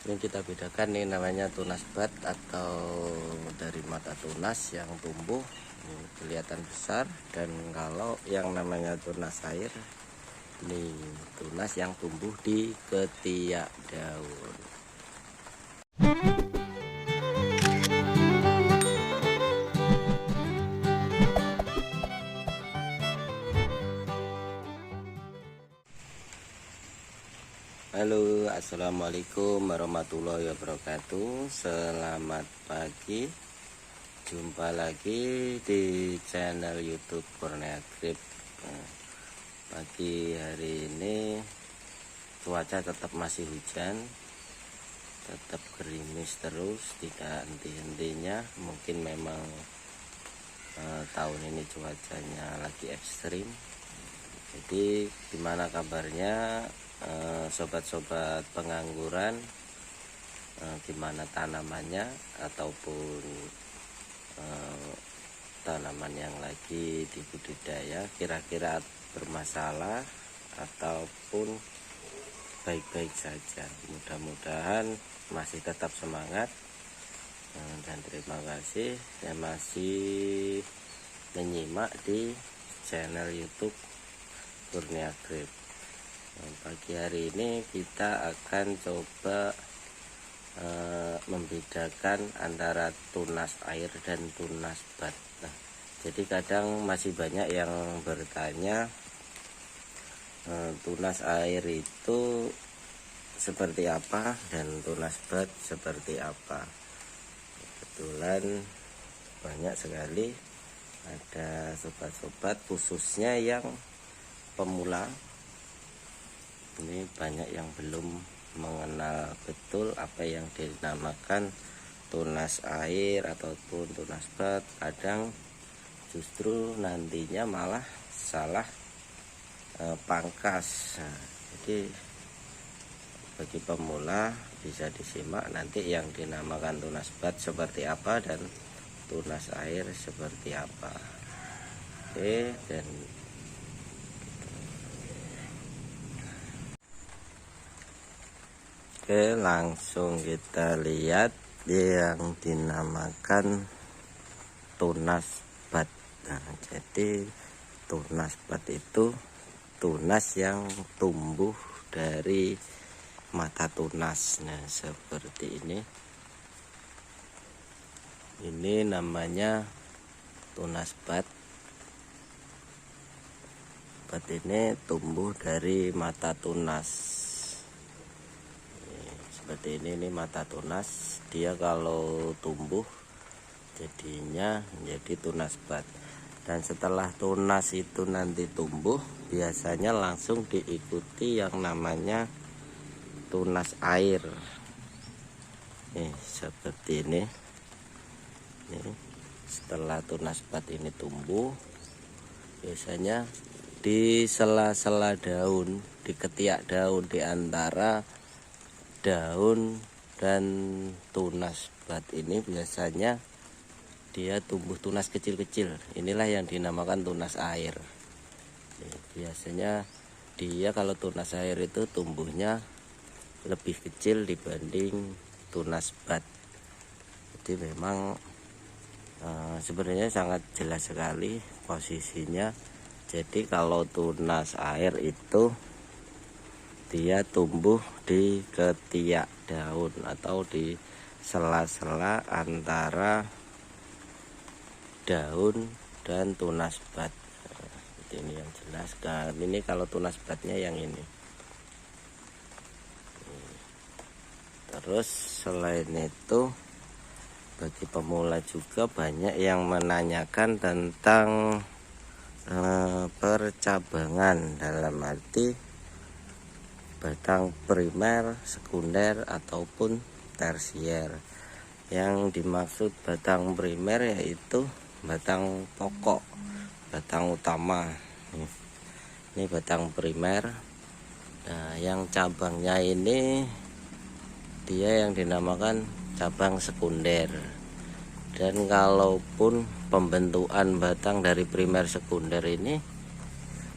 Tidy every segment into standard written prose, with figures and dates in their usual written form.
Ini kita bedakan nih, namanya tunas bat atau dari mata tunas yang tumbuh ini kelihatan besar, dan kalau yang namanya tunas air ini tunas yang tumbuh di ketiak daun. Halo, assalamualaikum warahmatullahi wabarakatuh. Selamat pagi, jumpa lagi di channel YouTube Kurnia Grip. Pagi hari ini cuaca tetap masih hujan, tetap gerimis terus, tidak henti-hentinya. Mungkin memang tahun ini cuacanya lagi ekstrim. Jadi gimana kabarnya sobat-sobat pengangguran, gimana tanamannya ataupun tanaman yang lagi dibudidaya, kira-kira bermasalah ataupun baik-baik saja. Mudah-mudahan masih tetap semangat, dan terima kasih yang masih menyimak di channel YouTube Kurnia Grip. Pagi hari ini kita akan coba membedakan antara tunas air dan tunas bat. Nah, jadi kadang masih banyak yang bertanya, tunas air itu seperti apa dan tunas bat seperti apa. Kebetulan banyak sekali ada sobat-sobat khususnya yang pemula. Ini banyak yang belum mengenal betul apa yang dinamakan tunas air ataupun tunas bat. Kadang justru nantinya malah salah pangkas. Nah, jadi bagi pemula bisa disimak nanti yang dinamakan tunas bat seperti apa dan tunas air seperti apa. Oke, dan langsung kita lihat yang dinamakan tunas bat. Nah, jadi tunas bat itu tunas yang tumbuh dari mata tunas. Nah, seperti ini. Ini namanya tunas bat. Bat ini tumbuh dari mata tunas. Seperti ini mata tunas. Dia kalau tumbuh jadinya menjadi tunas bat. Dan setelah tunas itu nanti tumbuh, biasanya langsung diikuti yang namanya tunas air. Nih, seperti ini. Nih, setelah tunas bat ini tumbuh, biasanya di sela-sela daun, di ketiak daun, di antara daun dan tunas bat ini biasanya dia tumbuh tunas kecil-kecil. Inilah yang dinamakan tunas air. Biasanya dia kalau tunas air itu tumbuhnya lebih kecil dibanding tunas bat. Jadi memang sebenarnya sangat jelas sekali posisinya. Jadi kalau tunas air itu dia tumbuh di ketiak daun atau di sela-sela antara daun dan tunas bat. Ini yang jelas kan. Ini kalau tunas batnya yang ini. Terus selain itu, bagi pemula juga banyak yang menanyakan tentang percabangan, dalam arti batang primer, sekunder ataupun tersier. Yang dimaksud batang primer yaitu batang pokok, batang utama. Ini batang primer. Nah, yang cabangnya ini dia yang dinamakan cabang sekunder. Dan kalaupun pembentukan batang dari primer sekunder ini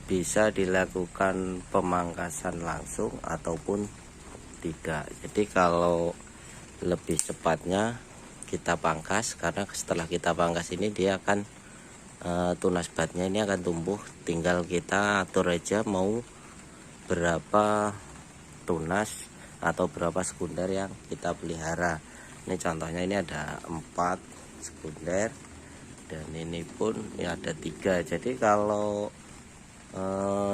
bisa dilakukan pemangkasan langsung ataupun tidak. Jadi kalau lebih cepatnya kita pangkas, karena setelah kita pangkas ini dia akan tunas batnya ini akan tumbuh, tinggal kita atur aja mau berapa tunas atau berapa sekunder yang kita pelihara. Ini contohnya, ini ada 4 sekunder dan ini pun ya ada 3. Jadi kalau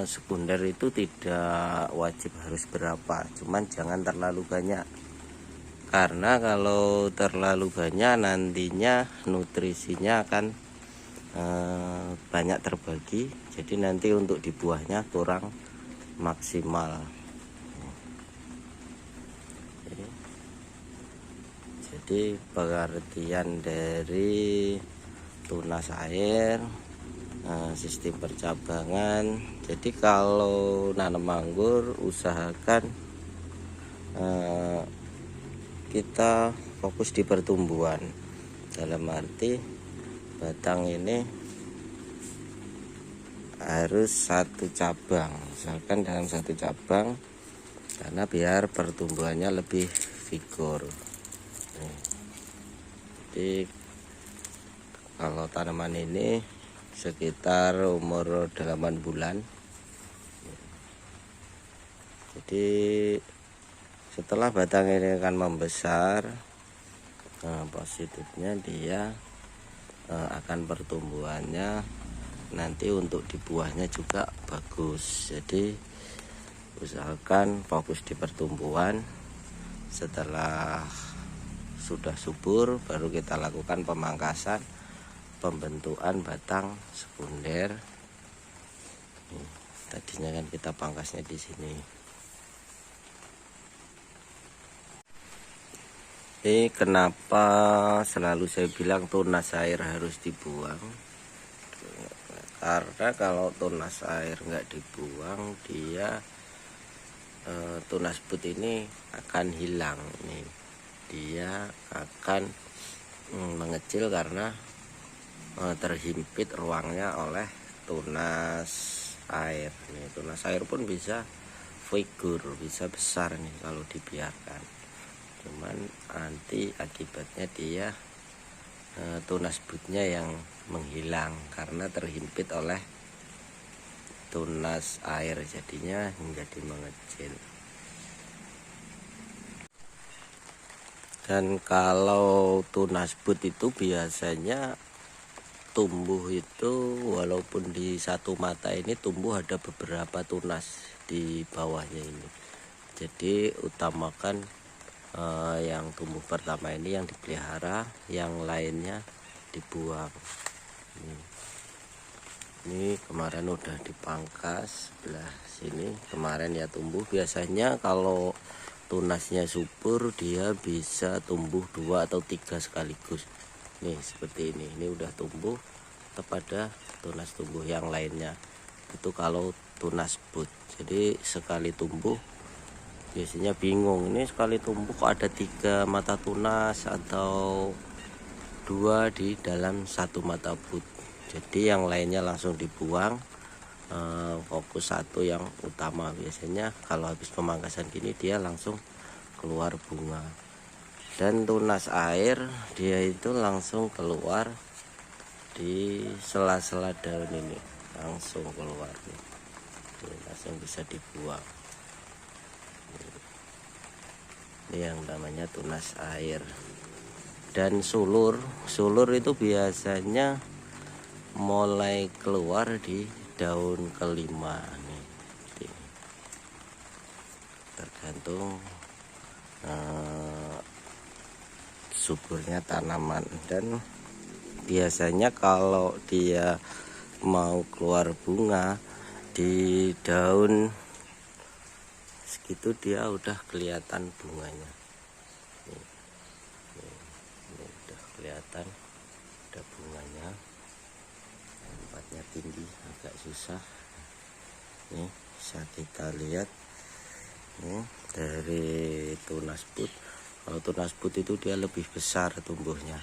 sekunder itu tidak wajib harus berapa, cuman jangan terlalu banyak, karena kalau terlalu banyak nantinya nutrisinya akan banyak terbagi, jadi nanti untuk di buahnya kurang maksimal. Jadi pengertian dari tunas air, sistem percabangan. Jadi kalau nanam anggur usahakan kita fokus di pertumbuhan, dalam arti batang ini harus 1 cabang, misalkan dalam 1 cabang, karena biar pertumbuhannya lebih vigor. Jadi kalau tanaman ini sekitar umur 8 bulan. Jadi setelah batang ini akan membesar, positifnya dia akan pertumbuhannya nanti untuk di buahnya juga bagus. Jadi usahakan fokus di pertumbuhan. Setelah sudah subur baru kita lakukan pemangkasan, pembentukan batang sekunder. Tadinya kan kita pangkasnya di sini. Ini kenapa selalu saya bilang tunas air harus dibuang, karena kalau tunas air nggak dibuang, dia tunas but ini akan hilang nih. Dia akan mengecil karena terhimpit ruangnya oleh tunas air nih. Tunas air pun bisa figur, bisa besar nih kalau dibiarkan. Cuman nanti akibatnya dia tunas butnya yang menghilang karena terhimpit oleh tunas air, jadinya menjadi mengecil. Dan kalau tunas but itu biasanya tumbuh itu walaupun di satu mata ini tumbuh ada beberapa tunas di bawahnya ini. Jadi utamakan yang tumbuh pertama ini yang dipelihara, yang lainnya dibuang. Ini kemarin udah dipangkas sebelah sini, kemarin ya tumbuh. Biasanya kalau tunasnya subur dia bisa tumbuh 2 atau 3 sekaligus. Nih seperti ini udah tumbuh kepada tunas tumbuh. Yang lainnya itu kalau tunas but. Jadi sekali tumbuh biasanya bingung, ini sekali tumbuh kok ada 3 mata tunas atau 2 di dalam 1 mata but. Jadi yang lainnya langsung dibuang, fokus 1 yang utama. Biasanya kalau habis pemangkasan gini dia langsung keluar bunga. Dan tunas air dia itu langsung keluar di sela-sela daun ini, langsung keluar nih. Langsung bisa dibuang. Ini yang namanya tunas air. Dan sulur itu biasanya mulai keluar di daun kelima nih. Tergantung suburnya tanaman. Dan biasanya kalau dia mau keluar bunga di daun segitu dia udah kelihatan bunganya. Ini udah kelihatan, ada bunganya. Tempatnya tinggi, agak susah. Nih bisa kita lihat nih dari tunas but. Kalau tunas but itu dia lebih besar tumbuhnya.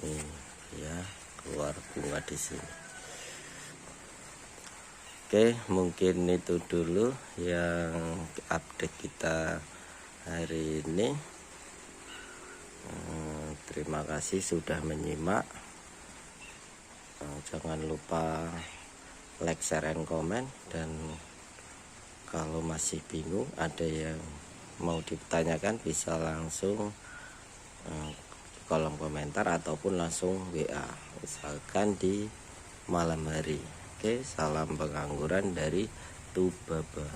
Nih ya keluar bunga di sini. Oke, mungkin itu dulu yang update kita hari ini. Terima kasih sudah menyimak. Jangan lupa like, share, and comment. Dan kalau masih bingung, ada yang mau ditanyakan, bisa langsung kolom komentar ataupun langsung WA, misalkan di malam hari. Oke, salam pengangguran dari Tubaba.